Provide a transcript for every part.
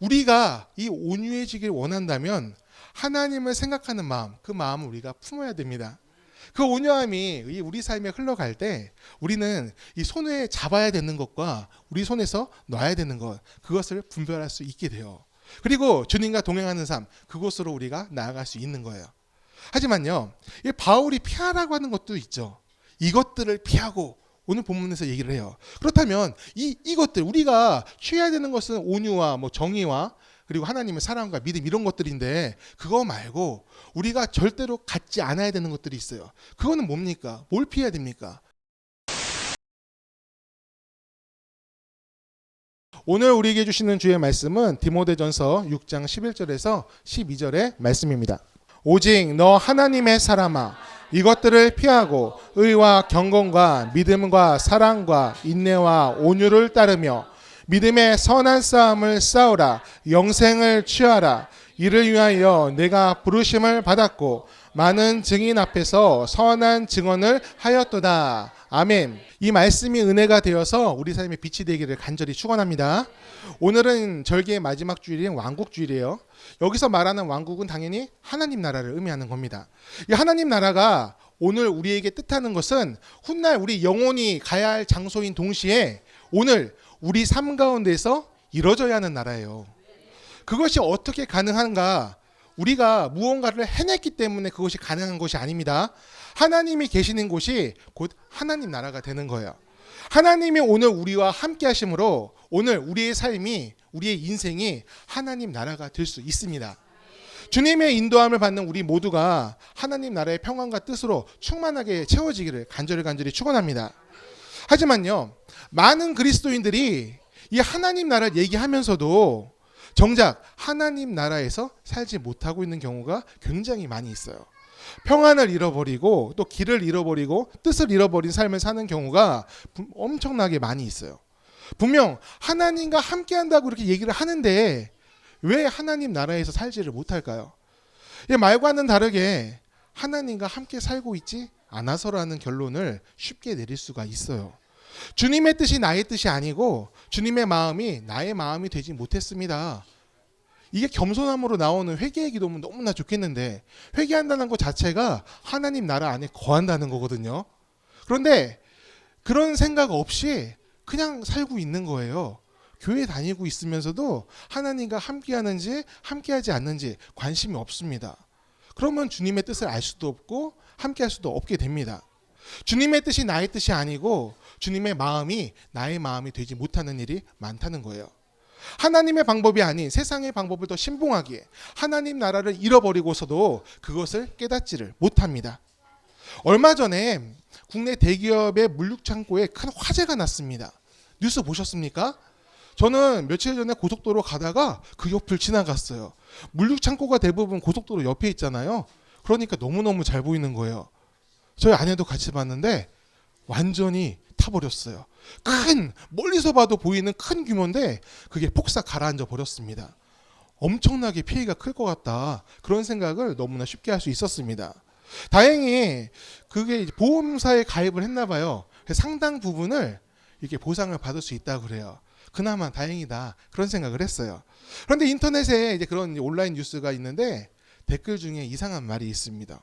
우리가 이 온유해지길 원한다면 하나님을 생각하는 마음, 그 마음을 우리가 품어야 됩니다. 그 온유함이 우리 삶에 흘러갈 때 우리는 이 손에 잡아야 되는 것과 우리 손에서 놔야 되는 것, 그것을 분별할 수 있게 돼요. 그리고 주님과 동행하는 삶, 그곳으로 우리가 나아갈 수 있는 거예요. 하지만요, 이 바울이 피하라고 하는 것도 있죠. 이것들을 피하고 오늘 본문에서 얘기를 해요. 그렇다면 이것들, 우리가 취해야 되는 것은 온유와 정의와 그리고 하나님의 사랑과 믿음, 이런 것들인데 그거 말고 우리가 절대로 갖지 않아야 되는 것들이 있어요. 그거는 뭡니까? 뭘 피해야 됩니까? 오늘 우리에게 주시는 주의 말씀은 디모데전서 6장 11절에서 12절의 말씀입니다. 오직 너 하나님의 사람아, 이것들을 피하고 의와 경건과 믿음과 사랑과 인내와 온유를 따르며 믿음의 선한 싸움을 싸우라. 영생을 취하라. 이를 위하여 내가 부르심을 받았고 많은 증인 앞에서 선한 증언을 하였도다. 아멘. 이 말씀이 은혜가 되어서 우리 삶에 빛이 되기를 간절히 축원합니다. 오늘은 절기의 마지막 주일인 왕국주일이에요. 여기서 말하는 왕국은 당연히 하나님 나라를 의미하는 겁니다. 이 하나님 나라가 오늘 우리에게 뜻하는 것은 훗날 우리 영혼이 가야 할 장소인 동시에 오늘 우리 삶 가운데서 이루어져야 하는 나라예요. 그것이 어떻게 가능한가? 우리가 무언가를 해냈기 때문에 그것이 가능한 것이 아닙니다. 하나님이 계시는 곳이 곧 하나님 나라가 되는 거예요. 하나님이 오늘 우리와 함께 하심으로 오늘 우리의 삶이, 우리의 인생이 하나님 나라가 될 수 있습니다. 주님의 인도함을 받는 우리 모두가 하나님 나라의 평안과 뜻으로 충만하게 채워지기를 간절히 축원합니다. 하지만요, 많은 그리스도인들이 이 하나님 나라를 얘기하면서도 정작 하나님 나라에서 살지 못하고 있는 경우가 굉장히 많이 있어요. 평안을 잃어버리고 또 길을 잃어버리고 뜻을 잃어버린 삶을 사는 경우가 엄청나게 많이 있어요. 분명 하나님과 함께 한다고 이렇게 얘기를 하는데 왜 하나님 나라에서 살지를 못할까요? 말과는 다르게 하나님과 함께 살고 있지 않아서라는 결론을 쉽게 내릴 수가 있어요. 주님의 뜻이 나의 뜻이 아니고 주님의 마음이 나의 마음이 되지 못했습니다. 이게 겸손함으로 나오는 회개의 기도면 너무나 좋겠는데 회개한다는 것 자체가 하나님 나라 안에 거한다는 거거든요. 그런데 그런 생각 없이 그냥 살고 있는 거예요. 교회 다니고 있으면서도 하나님과 함께하는지 함께하지 않는지 관심이 없습니다. 그러면 주님의 뜻을 알 수도 없고 함께할 수도 없게 됩니다. 주님의 뜻이 나의 뜻이 아니고 주님의 마음이 나의 마음이 되지 못하는 일이 많다는 거예요. 하나님의 방법이 아닌 세상의 방법을 더 신봉하기에 하나님 나라를 잃어버리고서도 그것을 깨닫지를 못합니다. 얼마 전에 국내 대기업의 물류창고에 큰 화재가 났습니다. 뉴스 보셨습니까? 저는 며칠 전에 고속도로 가다가 그 옆을 지나갔어요. 물류창고가 대부분 고속도로 옆에 있잖아요. 그러니까 너무너무 잘 보이는 거예요. 저희 아내도 같이 봤는데 완전히 타버렸어요. 멀리서 봐도 보이는 큰 규모인데 그게 폭삭 가라앉아 버렸습니다. 엄청나게 피해가 클 것 같다. 그런 생각을 너무나 쉽게 할 수 있었습니다. 다행히 그게 보험사에 가입을 했나 봐요. 상당 부분을 이렇게 보상을 받을 수 있다고 그래요. 그나마 다행이다. 그런 생각을 했어요. 그런데 인터넷에 이제 그런 온라인 뉴스가 있는데 댓글 중에 이상한 말이 있습니다.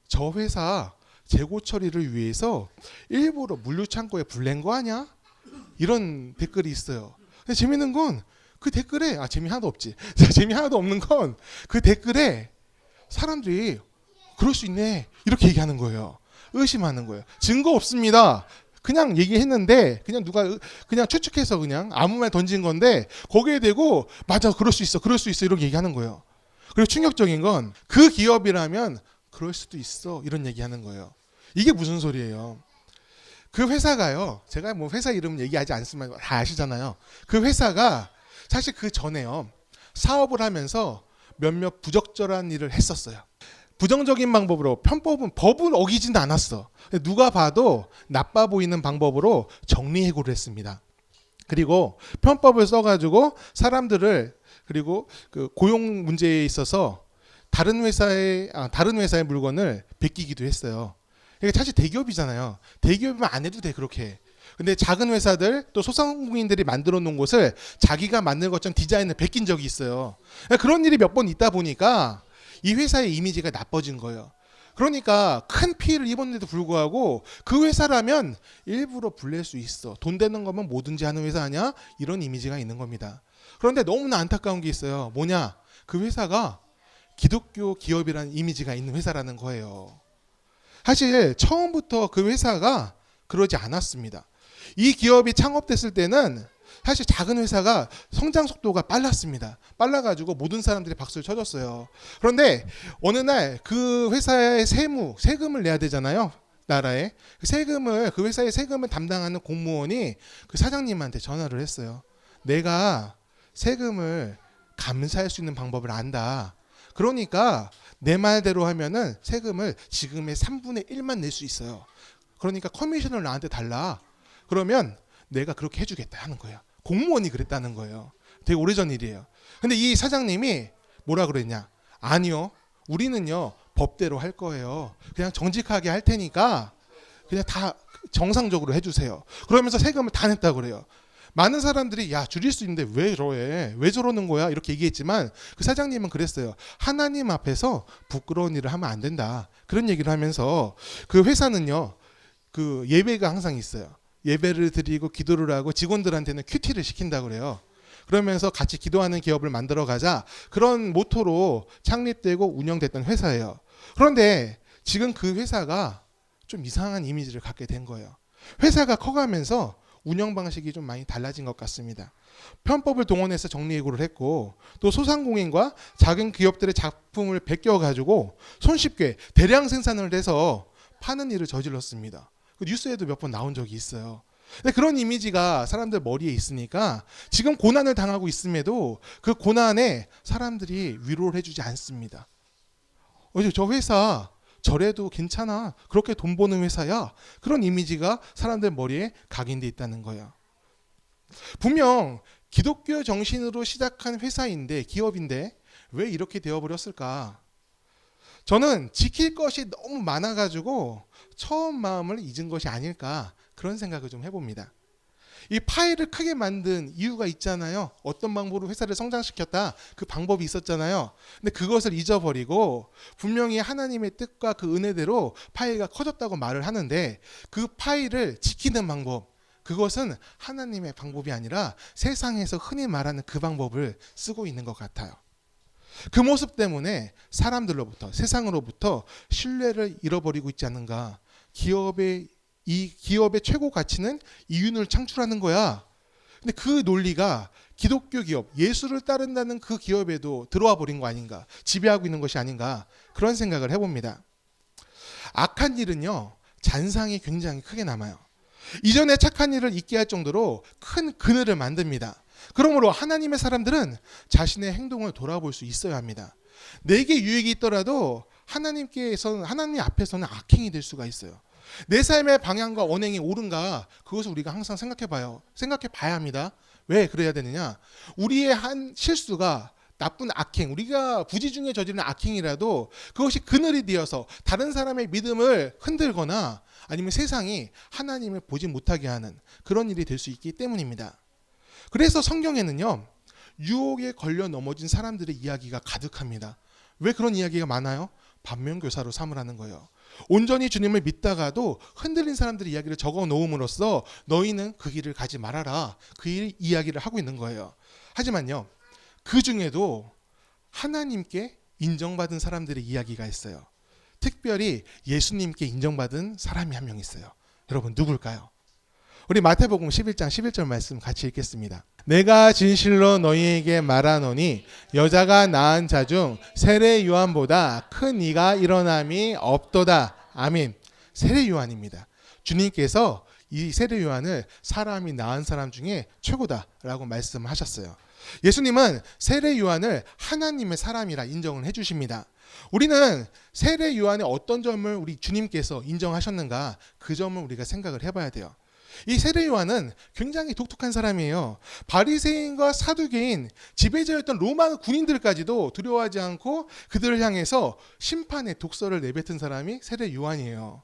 저 회사 재고 처리를 위해서 일부러 물류창고에 불 낸 거 아니야? 이런 댓글이 있어요. 근데 재밌는 건 그 댓글에 재미 하나도 없지. 재미 하나도 없는 건 그 댓글에 사람들이 그럴 수 있네 이렇게 얘기하는 거예요. 의심하는 거예요. 증거 없습니다. 그냥 얘기했는데 그냥 누가 그냥 추측해서 그냥 아무 말 던진 건데 거기에 대고 맞아 그럴 수 있어 이렇게 얘기하는 거예요. 그리고 충격적인 건 그 기업이라면 그럴 수도 있어 이런 얘기하는 거예요. 이게 무슨 소리예요? 그 회사가요. 제가 회사 이름 얘기하지 않으면 다 아시잖아요. 그 회사가 사실 그 전에요. 사업을 하면서 몇몇 부적절한 일을 했었어요. 부정적인 방법으로 법은 어기진 않았어. 누가 봐도 나빠 보이는 방법으로 정리해고를 했습니다. 그리고 편법을 써가지고 사람들을 그리고 그 고용 문제에 있어서 다른 회사의 물건을 베끼기도 했어요. 이게 사실 대기업이잖아요. 대기업이면 안 해도 돼 그렇게. 근데 작은 회사들 또 소상공인들이 만들어 놓은 곳을 자기가 만든 것처럼 디자인을 베낀 적이 있어요. 그런 일이 몇 번 있다 보니까 이 회사의 이미지가 나빠진 거예요. 그러니까 큰 피해를 입었는데도 불구하고 그 회사라면 일부러 불릴 수 있어. 돈 되는 거면 뭐든지 하는 회사 아니야? 이런 이미지가 있는 겁니다. 그런데 너무나 안타까운 게 있어요. 뭐냐? 그 회사가 기독교 기업이라는 이미지가 있는 회사라는 거예요. 사실 처음부터 그 회사가 그러지 않았습니다. 이 기업이 창업됐을 때는 사실 작은 회사가 성장 속도가 빨랐습니다. 빨라가지고 모든 사람들이 박수를 쳐줬어요. 그런데 어느 날 그 회사의 세금을 내야 되잖아요. 나라에. 그 회사의 세금을 담당하는 공무원이 그 사장님한테 전화를 했어요. 내가 세금을 감사할 수 있는 방법을 안다. 그러니까 내 말대로 하면은 세금을 지금의 3분의 1만 낼 수 있어요. 그러니까 커미션을 나한테 달라. 그러면 내가 그렇게 해주겠다 하는 거예요. 공무원이 그랬다는 거예요. 되게 오래전 일이에요. 근데 이 사장님이 뭐라 그랬냐? 아니요. 우리는요. 법대로 할 거예요. 그냥 정직하게 할 테니까 그냥 다 정상적으로 해주세요. 그러면서 세금을 다 냈다고 그래요. 많은 사람들이 야 줄일 수 있는데 왜 저래? 왜 저러는 거야? 이렇게 얘기했지만 그 사장님은 그랬어요. 하나님 앞에서 부끄러운 일을 하면 안 된다. 그런 얘기를 하면서 그 회사는요. 그 예배가 항상 있어요. 예배를 드리고 기도를 하고 직원들한테는 큐티를 시킨다고 그래요. 그러면서 같이 기도하는 기업을 만들어 가자. 그런 모토로 창립되고 운영됐던 회사예요. 그런데 지금 그 회사가 좀 이상한 이미지를 갖게 된 거예요. 회사가 커가면서 운영 방식이 좀 많이 달라진 것 같습니다. 편법을 동원해서 정리해고를 했고 또 소상공인과 작은 기업들의 작품을 베껴가지고 손쉽게 대량 생산을 해서 파는 일을 저질렀습니다. 그 뉴스에도 몇 번 나온 적이 있어요. 근데 그런 이미지가 사람들 머리에 있으니까 지금 고난을 당하고 있음에도 그 고난에 사람들이 위로를 해주지 않습니다. 저 회사 저래도 괜찮아. 그렇게 돈 버는 회사야. 그런 이미지가 사람들 머리에 각인돼 있다는 거예요. 분명 기독교 정신으로 시작한 회사인데 기업인데 왜 이렇게 되어버렸을까? 저는 지킬 것이 너무 많아가지고 처음 마음을 잊은 것이 아닐까 그런 생각을 좀 해봅니다. 이 파일을 크게 만든 이유가 있잖아요. 어떤 방법으로 회사를 성장시켰다. 그 방법이 있었잖아요. 근데 그것을 잊어버리고 분명히 하나님의 뜻과 그 은혜대로 파일가 커졌다고 말을 하는데 그 파일을 지키는 방법 그것은 하나님의 방법이 아니라 세상에서 흔히 말하는 그 방법을 쓰고 있는 것 같아요. 그 모습 때문에 사람들로부터 세상으로부터 신뢰를 잃어버리고 있지 않는가. 이 기업의 최고 가치는 이윤을 창출하는 거야. 근데 그 논리가 기독교 기업, 예수를 따른다는 그 기업에도 들어와 버린 거 아닌가. 지배하고 있는 것이 아닌가. 그런 생각을 해봅니다. 악한 일은요. 잔상이 굉장히 크게 남아요. 이전에 착한 일을 잊게 할 정도로 큰 그늘을 만듭니다. 그러므로 하나님의 사람들은 자신의 행동을 돌아볼 수 있어야 합니다. 내게 유익이 있더라도 하나님 앞에서는 악행이 될 수가 있어요. 내 삶의 방향과 언행이 옳은가 그것을 우리가 항상 생각해 봐야 합니다. 왜 그래야 되느냐? 우리의 한 실수가 나쁜 악행, 우리가 부지중에 저지르는 악행이라도 그것이 그늘이 되어서 다른 사람의 믿음을 흔들거나 아니면 세상이 하나님을 보지 못하게 하는 그런 일이 될 수 있기 때문입니다. 그래서 성경에는요. 유혹에 걸려 넘어진 사람들의 이야기가 가득합니다. 왜 그런 이야기가 많아요? 반면교사로 삼으라는 거예요. 온전히 주님을 믿다가도 흔들린 사람들의 이야기를 적어 놓음으로써 너희는 그 길을 가지 말아라. 그 이야기를 하고 있는 거예요. 하지만요. 그 중에도 하나님께 인정받은 사람들의 이야기가 있어요. 특별히 예수님께 인정받은 사람이 한 명 있어요. 여러분 누굴까요? 우리 마태복음 11장 11절 말씀 같이 읽겠습니다. 내가 진실로 너희에게 말하노니 여자가 낳은 자 중 세례 요한보다 큰 이가 일어남이 없도다. 아멘. 세례 요한입니다. 주님께서 이 세례 요한을 사람이 낳은 사람 중에 최고다라고 말씀하셨어요. 예수님은 세례 요한을 하나님의 사람이라 인정을 해주십니다. 우리는 세례 요한의 어떤 점을 우리 주님께서 인정하셨는가 그 점을 우리가 생각을 해봐야 돼요. 이 세례 요한은 굉장히 독특한 사람이에요. 바리새인과 사두개인, 지배자였던 로마 군인들까지도 두려워하지 않고 그들을 향해서 심판의 독설을 내뱉은 사람이 세례 요한이에요.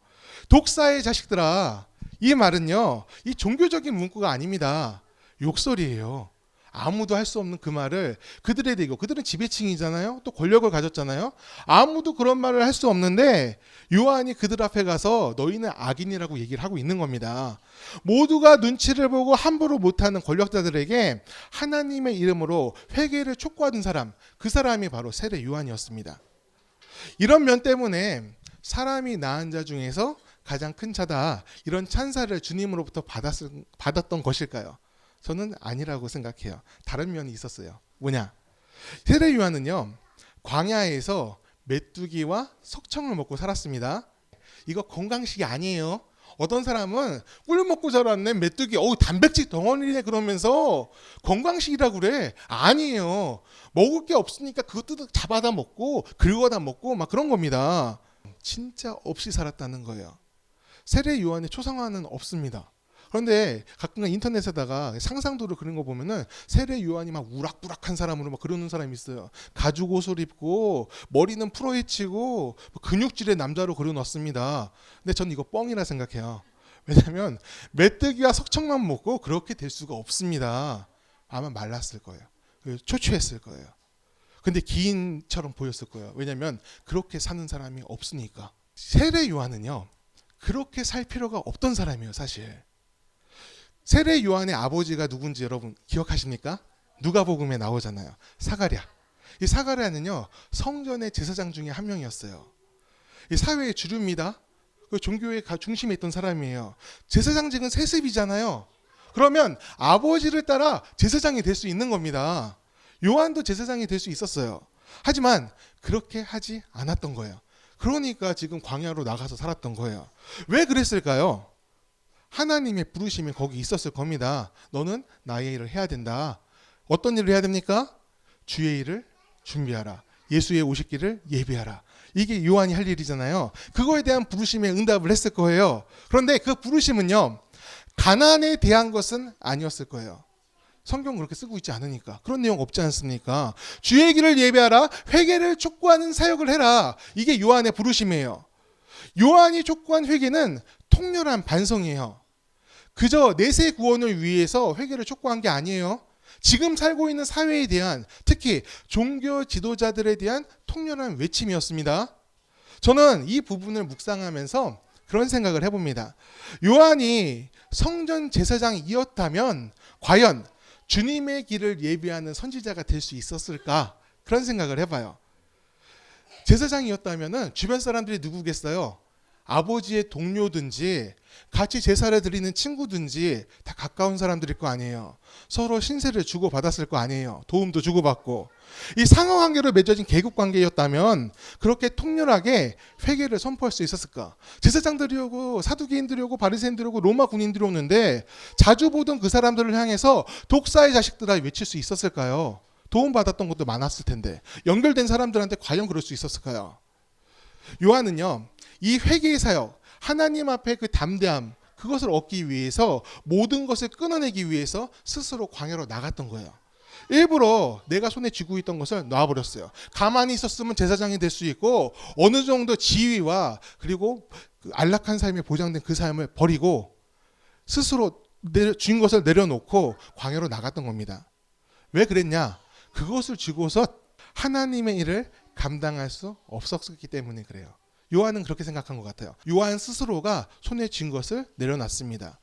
독사의 자식들아, 이 말은요, 이 종교적인 문구가 아닙니다. 욕설이에요. 아무도 할 수 없는 그 말을 그들에 대고, 그들은 지배층이잖아요. 또 권력을 가졌잖아요. 아무도 그런 말을 할 수 없는데 요한이 그들 앞에 가서 너희는 악인이라고 얘기를 하고 있는 겁니다. 모두가 눈치를 보고 함부로 못하는 권력자들에게 하나님의 이름으로 회개를 촉구하던 사람, 그 사람이 바로 세례 요한이었습니다. 이런 면 때문에 사람이 낳은 자 중에서 가장 큰 자다, 이런 찬사를 주님으로부터 받았던 것일까요? 저는 아니라고 생각해요. 다른 면이 있었어요. 뭐냐? 세례 요한은요, 광야에서 메뚜기와 석청을 먹고 살았습니다. 이거 건강식이 아니에요. 어떤 사람은 꿀 먹고 자랐네, 메뚜기, 단백질 덩어리네 그러면서 건강식이라고 그래. 아니에요. 먹을 게 없으니까 그것도 잡아다 먹고 긁어다 먹고 막 그런 겁니다. 진짜 없이 살았다는 거예요. 세례 요한의 초상화는 없습니다. 그런데 가끔 인터넷에다가 상상도를 그린 거 보면은 세례 요한이 막 우락부락한 사람으로 막 그러는 사람이 있어요. 가죽 옷을 입고 머리는 풀어헤치고 근육질의 남자로 그려놨습니다. 근데 전 이거 뻥이라 생각해요. 왜냐하면 메뚜기와 석청만 먹고 그렇게 될 수가 없습니다. 아마 말랐을 거예요. 초췌했을 거예요. 근데 기인처럼 보였을 거예요. 왜냐하면 그렇게 사는 사람이 없으니까. 세례 요한은요, 그렇게 살 필요가 없던 사람이에요, 사실. 세례 요한의 아버지가 누군지 여러분 기억하십니까? 누가복음에 나오잖아요. 사가랴. 이 사가랴는요, 성전의 제사장 중에 한 명이었어요. 이 사회의 주류입니다. 그 종교의 중심에 있던 사람이에요. 제사장직은 세습이잖아요. 그러면 아버지를 따라 제사장이 될 수 있는 겁니다. 요한도 제사장이 될 수 있었어요. 하지만 그렇게 하지 않았던 거예요. 그러니까 지금 광야로 나가서 살았던 거예요. 왜 그랬을까요? 하나님의 부르심이 거기 있었을 겁니다. 너는 나의 일을 해야 된다. 어떤 일을 해야 됩니까? 주의 일을 준비하라. 예수의 오실 길을 예비하라. 이게 요한이 할 일이잖아요. 그거에 대한 부르심에 응답을 했을 거예요. 그런데 그 부르심은요, 가난에 대한 것은 아니었을 거예요. 성경 그렇게 쓰고 있지 않으니까. 그런 내용 없지 않습니까? 주의 길을 예배하라. 회개를 촉구하는 사역을 해라. 이게 요한의 부르심이에요. 요한이 촉구한 회개는 통렬한 반성이에요. 그저 내세 구원을 위해서 회개를 촉구한 게 아니에요. 지금 살고 있는 사회에 대한, 특히 종교 지도자들에 대한 통렬한 외침이었습니다. 저는 이 부분을 묵상하면서 그런 생각을 해봅니다. 요한이 성전 제사장이었다면 과연 주님의 길을 예비하는 선지자가 될 수 있었을까? 그런 생각을 해봐요. 제사장이었다면 주변 사람들이 누구겠어요? 아버지의 동료든지 같이 제사를 드리는 친구든지 다 가까운 사람들일 거 아니에요. 서로 신세를 주고받았을 거 아니에요. 도움도 주고받고. 이 상하관계로 맺어진 계급관계였다면 그렇게 통렬하게 회개를 선포할 수 있었을까? 제사장들이 오고 사두개인들이 오고 바리새인들이 오고 로마 군인들이 오는데 자주 보던 그 사람들을 향해서 독사의 자식들아 외칠 수 있었을까요? 도움받았던 것도 많았을 텐데 연결된 사람들한테 과연 그럴 수 있었을까요? 요한은요, 이 회개의 사역, 하나님 앞에 그 담대함, 그것을 얻기 위해서 모든 것을 끊어내기 위해서 스스로 광야로 나갔던 거예요. 일부러 내가 손에 쥐고 있던 것을 놔버렸어요. 가만히 있었으면 제사장이 될 수 있고 어느 정도 지위와 그리고 그 안락한 삶이 보장된 그 삶을 버리고 스스로 쥔 것을 내려놓고 광야로 나갔던 겁니다. 왜 그랬냐? 그것을 쥐고서 하나님의 일을 감당할 수 없었기 때문에 그래요. 요한은 그렇게 생각한 것 같아요. 요한 스스로가 손에 쥔 것을 내려놨습니다.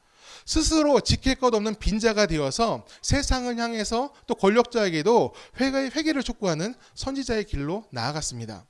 스스로 지킬 것 없는 빈자가 되어서 세상을 향해서 또 권력자에게도 회개를 촉구하는 선지자의 길로 나아갔습니다.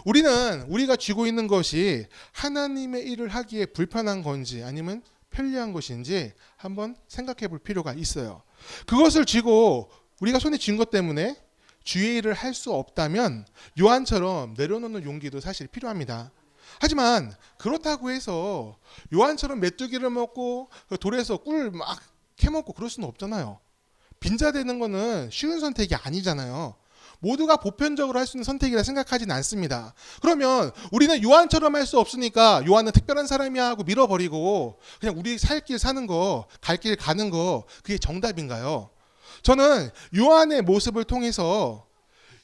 우리가 쥐고 있는 것이 하나님의 일을 하기에 불편한 건지 아니면 편리한 것인지 한번 생각해 볼 필요가 있어요. 그것을 쥐고 우리가 손에 쥔 것 때문에 주의 일을 할 수 없다면 요한처럼 내려놓는 용기도 사실 필요합니다. 하지만 그렇다고 해서 요한처럼 메뚜기를 먹고 돌에서 꿀 막 캐먹고 그럴 수는 없잖아요. 빈자 되는 거는 쉬운 선택이 아니잖아요. 모두가 보편적으로 할 수 있는 선택이라 생각하진 않습니다. 그러면 우리는 요한처럼 할 수 없으니까 요한은 특별한 사람이야 하고 밀어버리고 그냥 우리 살 길 사는 거, 갈 길 가는 거, 그게 정답인가요? 저는 요한의 모습을 통해서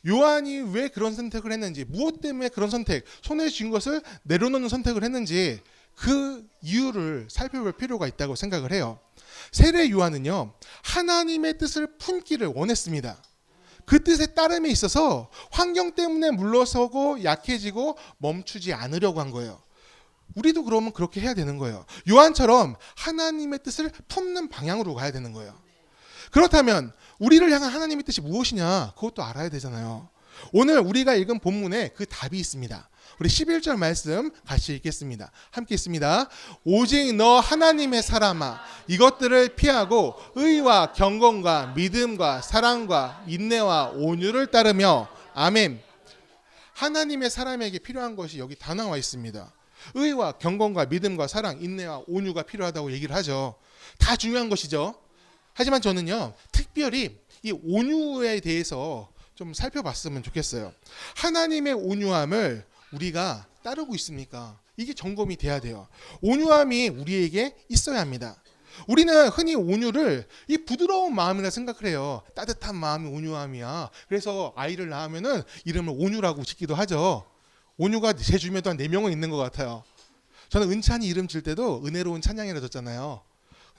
요한이 왜 그런 선택을 했는지, 무엇 때문에 그런 선택, 손에 쥔 것을 내려놓는 선택을 했는지 그 이유를 살펴볼 필요가 있다고 생각을 해요. 세례 요한은요, 하나님의 뜻을 품기를 원했습니다. 그 뜻에 따름에 있어서 환경 때문에 물러서고 약해지고 멈추지 않으려고 한 거예요. 우리도 그러면 그렇게 해야 되는 거예요. 요한처럼 하나님의 뜻을 품는 방향으로 가야 되는 거예요. 그렇다면 우리를 향한 하나님의 뜻이 무엇이냐, 그것도 알아야 되잖아요. 오늘 우리가 읽은 본문에 그 답이 있습니다. 우리 11절 말씀 같이 읽겠습니다. 함께 읽습니다. 오직 너 하나님의 사람아, 이것들을 피하고 의와 경건과 믿음과 사랑과 인내와 온유를 따르며. 아멘. 하나님의 사람에게 필요한 것이 여기 다 나와 있습니다. 의와 경건과 믿음과 사랑, 인내와 온유가 필요하다고 얘기를 하죠. 다 중요한 것이죠. 하지만 저는요, 특별히 이 온유에 대해서 좀 살펴봤으면 좋겠어요. 하나님의 온유함을 우리가 따르고 있습니까? 이게 점검이 돼야 돼요. 온유함이 우리에게 있어야 합니다. 우리는 흔히 온유를 이 부드러운 마음이라 생각을 해요. 따뜻한 마음이 온유함이야. 그래서 아이를 낳으면은 이름을 온유라고 짓기도 하죠. 온유가 제 주변에도 한 4명은 있는 것 같아요. 저는 은찬이 이름 질 때도 은혜로운 찬양이라 졌잖아요.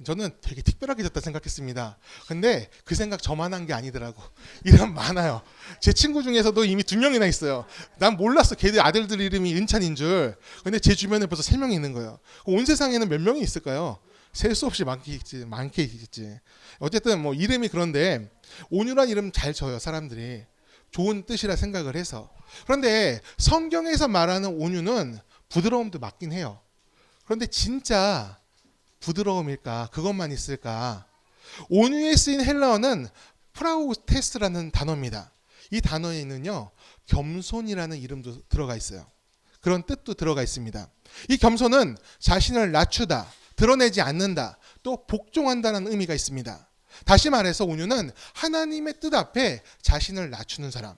저는 되게 특별하게 졌다 생각했습니다. 근데 그 생각 저만 한 게 아니더라고. 이름 많아요. 제 친구 중에서도 이미 2명이나 있어요. 난 몰랐어. 걔들 아들들 이름이 은찬인 줄. 근데 제 주변에 벌써 3명이 있는 거예요. 온 세상에는 몇 명이 있을까요? 셀 수 없이 많겠지. 어쨌든 뭐 이름이 그런데 온유란 이름 잘 져요, 사람들이. 좋은 뜻이라 생각을 해서. 그런데 성경에서 말하는 온유는 부드러움도 맞긴 해요. 그런데 진짜 부드러움일까? 그것만 있을까? 온유에 쓰인 헬라어는 프라우테스라는 단어입니다. 이 단어에는요, 겸손이라는 이름도 들어가 있어요. 그런 뜻도 들어가 있습니다. 이 겸손은 자신을 낮추다, 드러내지 않는다, 또 복종한다는 의미가 있습니다. 다시 말해서 온유는 하나님의 뜻 앞에 자신을 낮추는 사람,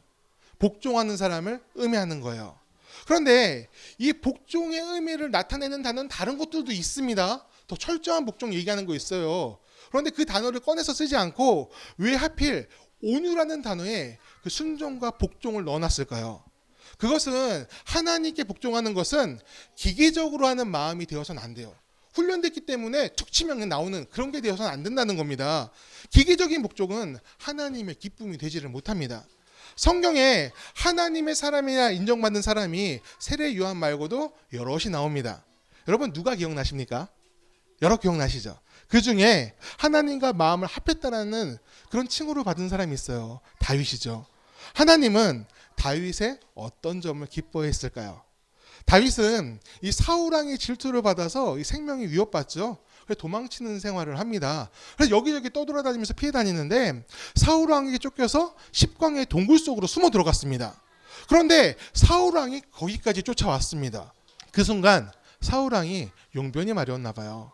복종하는 사람을 의미하는 거예요. 그런데 이 복종의 의미를 나타내는 단어는 다른 것들도 있습니다. 더 철저한 복종 얘기하는 거 있어요. 그런데 그 단어를 꺼내서 쓰지 않고 왜 하필 온유라는 단어에 그 순종과 복종을 넣어놨을까요? 그것은 하나님께 복종하는 것은 기계적으로 하는 마음이 되어서는 안 돼요. 훈련됐기 때문에 툭 치면 나오는 그런 게 되어서는 안 된다는 겁니다. 기계적인 복종은 하나님의 기쁨이 되지를 못합니다. 성경에 하나님의 사람이라 인정받는 사람이 세례 요한 말고도 여럿이 나옵니다. 여러분 누가 기억나십니까? 여러 기억나시죠? 그 중에 하나님과 마음을 합했다라는 그런 칭호를 받은 사람이 있어요. 다윗이죠. 하나님은 다윗의 어떤 점을 기뻐했을까요? 다윗은 이 사울 왕의 질투를 받아서 이 생명이 위협받죠. 그래서 도망치는 생활을 합니다. 그래서 여기저기 떠돌아다니면서 피해 다니는데 사울 왕에게 쫓겨서 십광의 동굴 속으로 숨어 들어갔습니다. 그런데 사울 왕이 거기까지 쫓아왔습니다. 그 순간 사울 왕이 용변이 마려웠나 봐요.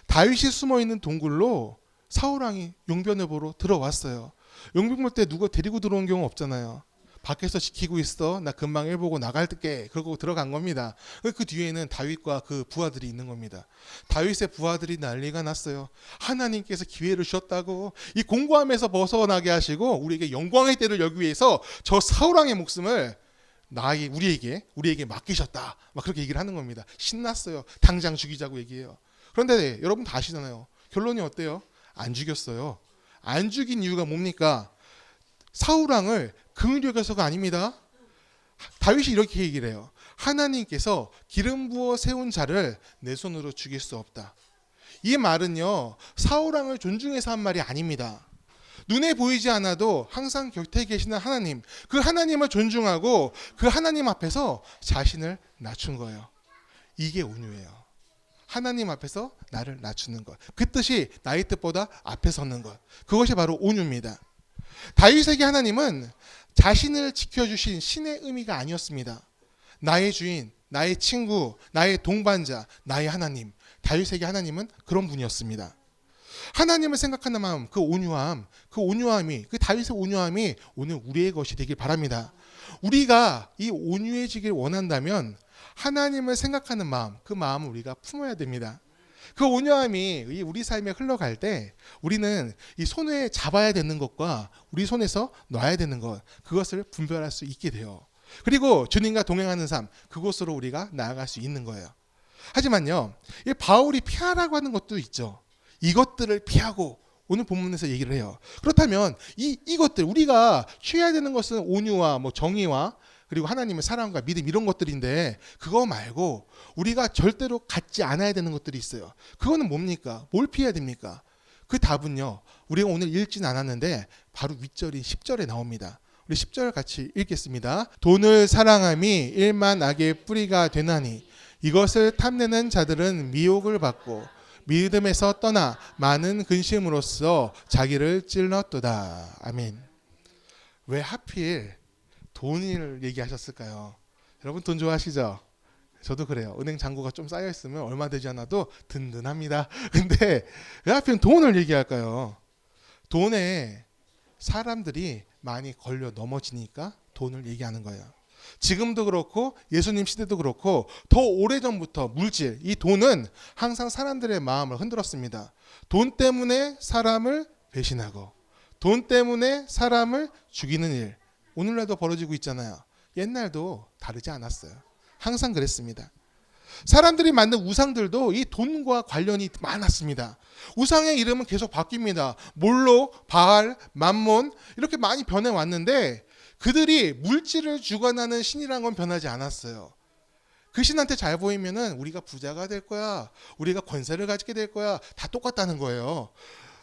다윗이 숨어있는 동굴로 사울 왕이 용변을 보러 들어왔어요. 용변 볼 때 누가 데리고 들어온 경우 없잖아요. 밖에서 지키고 있어. 나 금방 해보고 나갈게. 그러고 들어간 겁니다. 그 뒤에는 다윗과 그 부하들이 있는 겁니다. 다윗의 부하들이 난리가 났어요. 하나님께서 기회를 주셨다고 이 공고함에서 벗어나게 하시고 우리에게 영광의 때를 열기 위해서 저 사울왕의 목숨을 우리에게 맡기셨다. 막 그렇게 얘기를 하는 겁니다. 신났어요. 당장 죽이자고 얘기해요. 그런데 여러분 다 아시잖아요. 결론이 어때요? 안 죽였어요. 안 죽인 이유가 뭡니까? 사울왕을 긍휼히 여겨서가 아닙니다. 다윗이 이렇게 얘기를 해요. 하나님께서 기름 부어 세운 자를 내 손으로 죽일 수 없다. 이 말은요, 사울왕을 존중해서 한 말이 아닙니다. 눈에 보이지 않아도 항상 곁에 계시는 하나님, 그 하나님을 존중하고 그 하나님 앞에서 자신을 낮춘 거예요. 이게 온유예요. 하나님 앞에서 나를 낮추는 것. 그 뜻이 나의 뜻보다 앞에 서는 것. 그것이 바로 온유입니다. 다윗에게 하나님은 자신을 지켜주신 신의 의미가 아니었습니다. 나의 주인, 나의 친구, 나의 동반자, 나의 하나님. 다윗에게 하나님은 그런 분이었습니다. 하나님을 생각하는 마음, 그 온유함이, 그 다윗의 온유함이 오늘 우리의 것이 되길 바랍니다. 우리가 이 온유해지길 원한다면 하나님을 생각하는 마음, 그 마음을 우리가 품어야 됩니다. 그 온유함이 우리 삶에 흘러갈 때 우리는 이 손에 잡아야 되는 것과 우리 손에서 놔야 되는 것, 그것을 분별할 수 있게 돼요. 그리고 주님과 동행하는 삶, 그곳으로 우리가 나아갈 수 있는 거예요. 하지만요, 이 바울이 피하라고 하는 것도 있죠. 이것들을 피하고 오늘 본문에서 얘기를 해요. 그렇다면 이것들 우리가 취해야 되는 것은 온유와 정의와 그리고 하나님의 사랑과 믿음 이런 것들인데 그거 말고 우리가 절대로 갖지 않아야 되는 것들이 있어요. 그거는 뭡니까? 뭘 피해야 됩니까? 그 답은요, 우리가 오늘 읽진 않았는데 바로 윗절인 10절에 나옵니다. 우리 10절 같이 읽겠습니다. 돈을 사랑함이 일만 악의 뿌리가 되나니 이것을 탐내는 자들은 미혹을 받고 믿음에서 떠나 많은 근심으로써 자기를 찔렀도다. 아멘. 왜 하필 돈을 얘기하셨을까요? 여러분 돈 좋아하시죠? 저도 그래요. 은행 잔고가 좀 쌓여있으면 얼마 되지 않아도 든든합니다. 근데 왜 하필 돈을 얘기할까요? 돈에 사람들이 많이 걸려 넘어지니까 돈을 얘기하는 거예요. 지금도 그렇고 예수님 시대도 그렇고 더 오래전부터 물질, 이 돈은 항상 사람들의 마음을 흔들었습니다. 돈 때문에 사람을 배신하고 돈 때문에 사람을 죽이는 일, 오늘날도 벌어지고 있잖아요. 옛날도 다르지 않았어요. 항상 그랬습니다. 사람들이 만든 우상들도 이 돈과 관련이 많았습니다. 우상의 이름은 계속 바뀝니다. 몰록, 바알, 맘몬 이렇게 많이 변해왔는데 그들이 물질을 주관하는 신이란 건 변하지 않았어요. 그 신한테 잘 보이면은 우리가 부자가 될 거야, 우리가 권세를 가지게 될 거야, 다 똑같다는 거예요.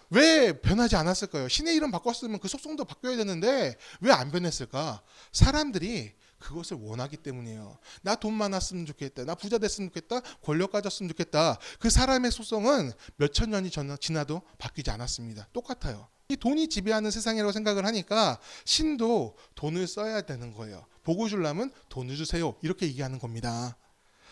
왜 변하지 않았을까요? 신의 이름 바꿨으면 그 속성도 바뀌어야 되는데 왜 안 변했을까? 사람들이 그것을 원하기 때문이에요. 나 돈 많았으면 좋겠다, 나 부자 됐으면 좋겠다, 권력 가졌으면 좋겠다. 그 사람의 속성은 몇천 년이 지나도 바뀌지 않았습니다. 똑같아요. 이 돈이 지배하는 세상이라고 생각을 하니까 신도 돈을 써야 되는 거예요. 복을 주려면 돈을 주세요, 이렇게 얘기하는 겁니다.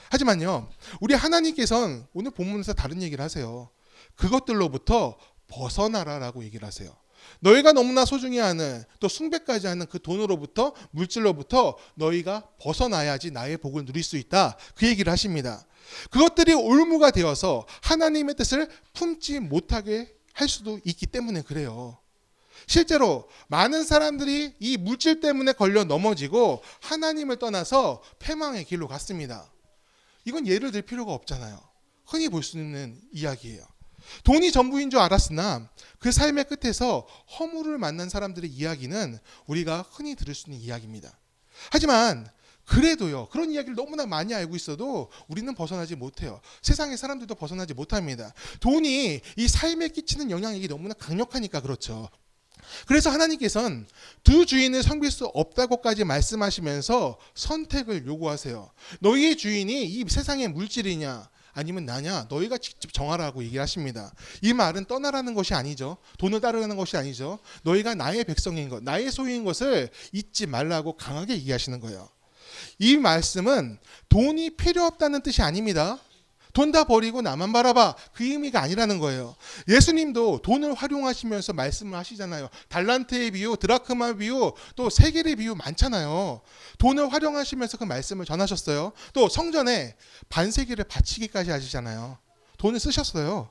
하지만요, 우리 하나님께서는 오늘 본문에서 다른 얘기를 하세요. 그것들로부터 벗어나라라고 얘기를 하세요. 너희가 너무나 소중히 하는, 또 숭배까지 하는 그 돈으로부터, 물질로부터 너희가 벗어나야지 나의 복을 누릴 수 있다, 그 얘기를 하십니다. 그것들이 올무가 되어서 하나님의 뜻을 품지 못하게 할 수도 있기 때문에 그래요. 실제로 많은 사람들이 이 물질 때문에 걸려 넘어지고 하나님을 떠나서 패망의 길로 갔습니다. 이건 예를 들 필요가 없잖아요. 흔히 볼 수 있는 이야기예요. 돈이 전부인 줄 알았으나 그 삶의 끝에서 허물을 만난 사람들의 이야기는 우리가 흔히 들을 수 있는 이야기입니다. 하지만 그래도요, 그런 이야기를 너무나 많이 알고 있어도 우리는 벗어나지 못해요. 세상의 사람들도 벗어나지 못합니다. 돈이 이 삶에 끼치는 영향력이 너무나 강력하니까 그렇죠. 그래서 하나님께서는 두 주인을 섬길 수 없다고까지 말씀하시면서 선택을 요구하세요. 너희의 주인이 이 세상의 물질이냐 아니면 나냐, 너희가 직접 정하라고 얘기를 하십니다. 이 말은 떠나라는 것이 아니죠. 돈을 따르라는 것이 아니죠. 너희가 나의 백성인 것, 나의 소유인 것을 잊지 말라고 강하게 얘기하시는 거예요. 이 말씀은 돈이 필요 없다는 뜻이 아닙니다. 돈 다 버리고 나만 바라봐, 그 의미가 아니라는 거예요. 예수님도 돈을 활용하시면서 말씀을 하시잖아요. 달란트의 비유, 드라크마 비유, 또 세겔의 비유 많잖아요. 돈을 활용하시면서 그 말씀을 전하셨어요. 또 성전에 반세기를 바치기까지 하시잖아요. 돈을 쓰셨어요.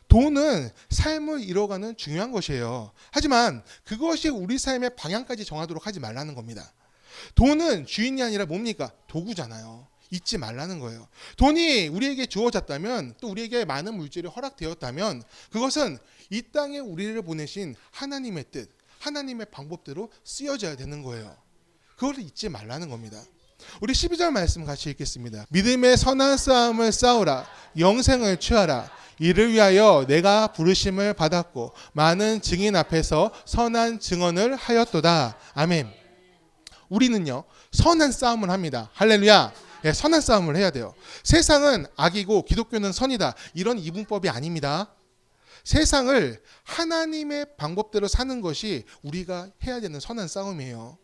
돈은 삶을 이뤄가는 중요한 것이에요. 하지만 그것이 우리 삶의 방향까지 정하도록 하지 말라는 겁니다. 돈은 주인이 아니라 뭡니까? 도구잖아요. 잊지 말라는 거예요. 돈이 우리에게 주어졌다면, 또 우리에게 많은 물질이 허락되었다면 그것은 이 땅에 우리를 보내신 하나님의 뜻, 하나님의 방법대로 쓰여져야 되는 거예요. 그걸 잊지 말라는 겁니다. 우리 12절 말씀 같이 읽겠습니다. 믿음의 선한 싸움을 싸우라, 영생을 취하라. 이를 위하여 내가 부르심을 받았고 많은 증인 앞에서 선한 증언을 하였도다. 아멘. 우리는요, 선한 싸움을 합니다. 할렐루야. 예, 선한 싸움을 해야 돼요. 세상은 악이고 기독교는 선이다, 이런 이분법이 아닙니다. 세상을 하나님의 방법대로 사는 것이 우리가 해야 되는 선한 싸움이에요.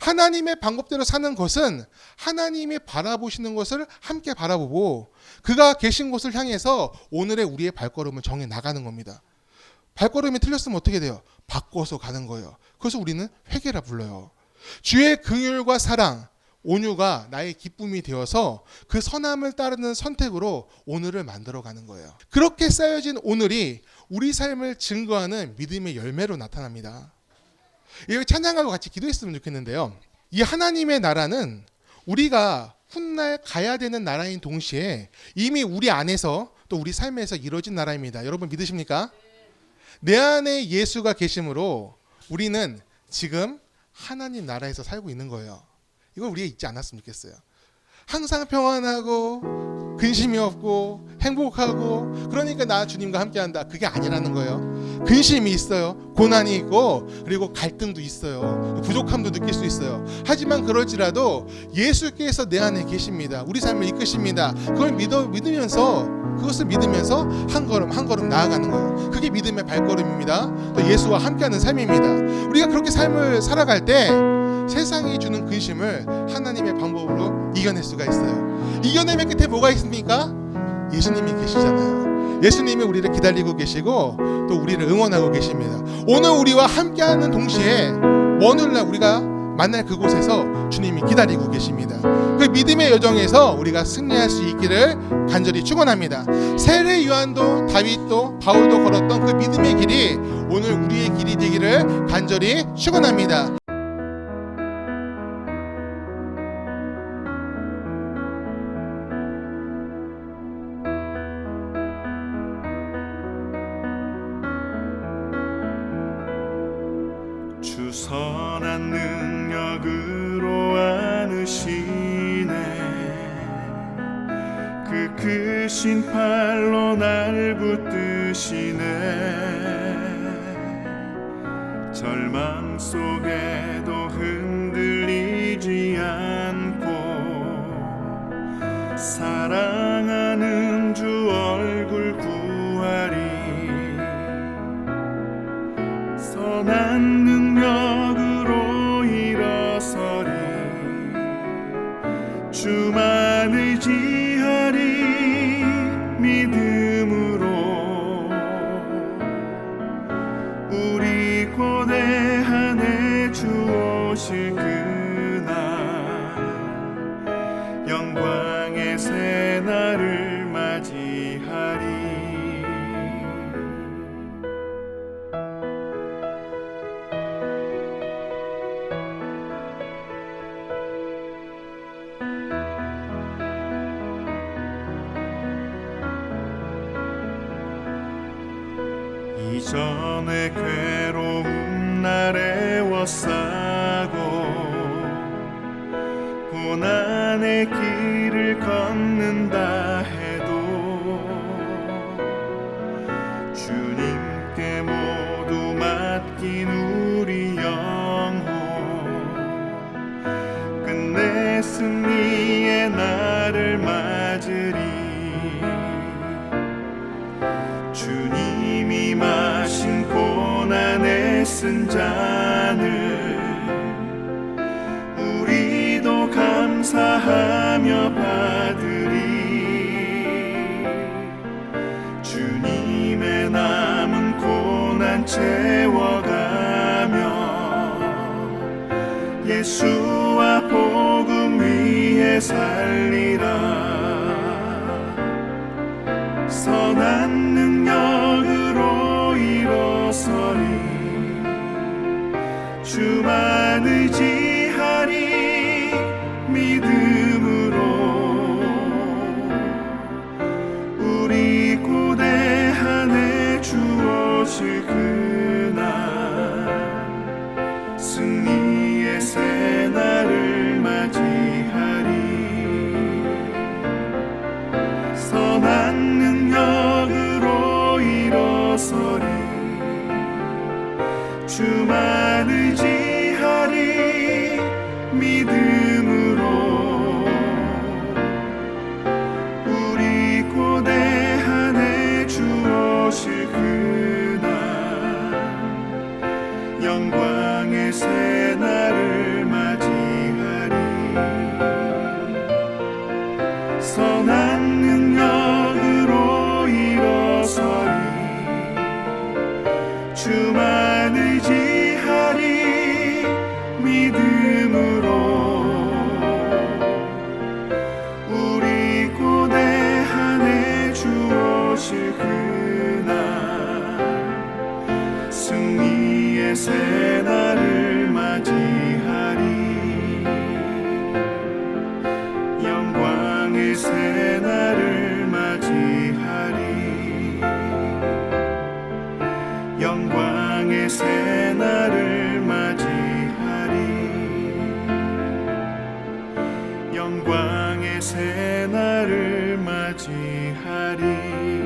하나님의 방법대로 사는 것은 하나님이 바라보시는 것을 함께 바라보고 그가 계신 곳을 향해서 오늘의 우리의 발걸음을 정해 나가는 겁니다. 발걸음이 틀렸으면 어떻게 돼요? 바꿔서 가는 거예요. 그래서 우리는 회개라 불러요. 주의 긍휼과 사랑, 온유가 나의 기쁨이 되어서 그 선함을 따르는 선택으로 오늘을 만들어가는 거예요. 그렇게 쌓여진 오늘이 우리 삶을 증거하는 믿음의 열매로 나타납니다. 이 찬양하고 같이 기도했으면 좋겠는데요. 이 하나님의 나라는 우리가 훗날 가야 되는 나라인 동시에 이미 우리 안에서 또 우리 삶에서 이루어진 나라입니다. 여러분 믿으십니까? 내 안에 예수가 계심으로 우리는 지금 하나님 나라에서 살고 있는 거예요. 이걸 우리가 잊지 않았으면 좋겠어요. 항상 평안하고 근심이 없고 행복하고 그러니까 나 주님과 함께한다. 그게 아니라는 거예요. 근심이 있어요. 고난이 있고 그리고 갈등도 있어요. 부족함도 느낄 수 있어요. 하지만 그럴지라도 예수께서 내 안에 계십니다. 우리 삶을 이끄십니다. 그걸 그것을 믿으면서 한 걸음 한 걸음 나아가는 거예요. 그게 믿음의 발걸음입니다. 또 예수와 함께하는 삶입니다. 우리가 그렇게 삶을 살아갈 때 세상이 주는 근심을 하나님의 방법으로 이겨낼 수가 있어요. 이겨내면 끝에 뭐가 있습니까? 예수님이 계시잖아요. 예수님이 우리를 기다리고 계시고 또 우리를 응원하고 계십니다. 오늘 우리와 함께하는 동시에 오늘날 우리가 만날 그곳에서 주님이 기다리고 계십니다. 그 믿음의 여정에서 우리가 승리할 수 있기를 간절히 축원합니다. 세례 요한도 다윗도 바울도 걸었던 그 믿음의 길이 오늘 우리의 길이 되기를 간절히 축원합니다. 주 선한 능력으로 안으시네. 그 크신 팔로 날 붙드시네. 절망 속에도 흔들리지 않고 사랑하는 주 얼굴 구하리. 선한 능력으로 일어서리. 주만 의지하리. 믿음으로 우리 고대한에 주 오실 그날 영광의 새날을 맞이하리. 이전에 괴로움 날에 워싸고 고난의 길을 걷는다 해도 주님께 모두 맡긴 우리 영혼 끝내 승리의 날을 맞으리. 주님이 마신 고난의 쓴 잔을 우리도 감사하며 받으리. 주님의 남은 고난 채워가며 예수와 복음 위에 살리라. 선한 능력으로 일어서리. 주만 의지하리. 믿음으로 우리 고대한에 주 오실 그날 승리의 새날을 맞이하리. 선한 능력으로 일어서리. 주만 의지하리. 믿음으로 우리 고대한에 주 오실 그날 영광의 새날을 맞이 새 날을 맞이하리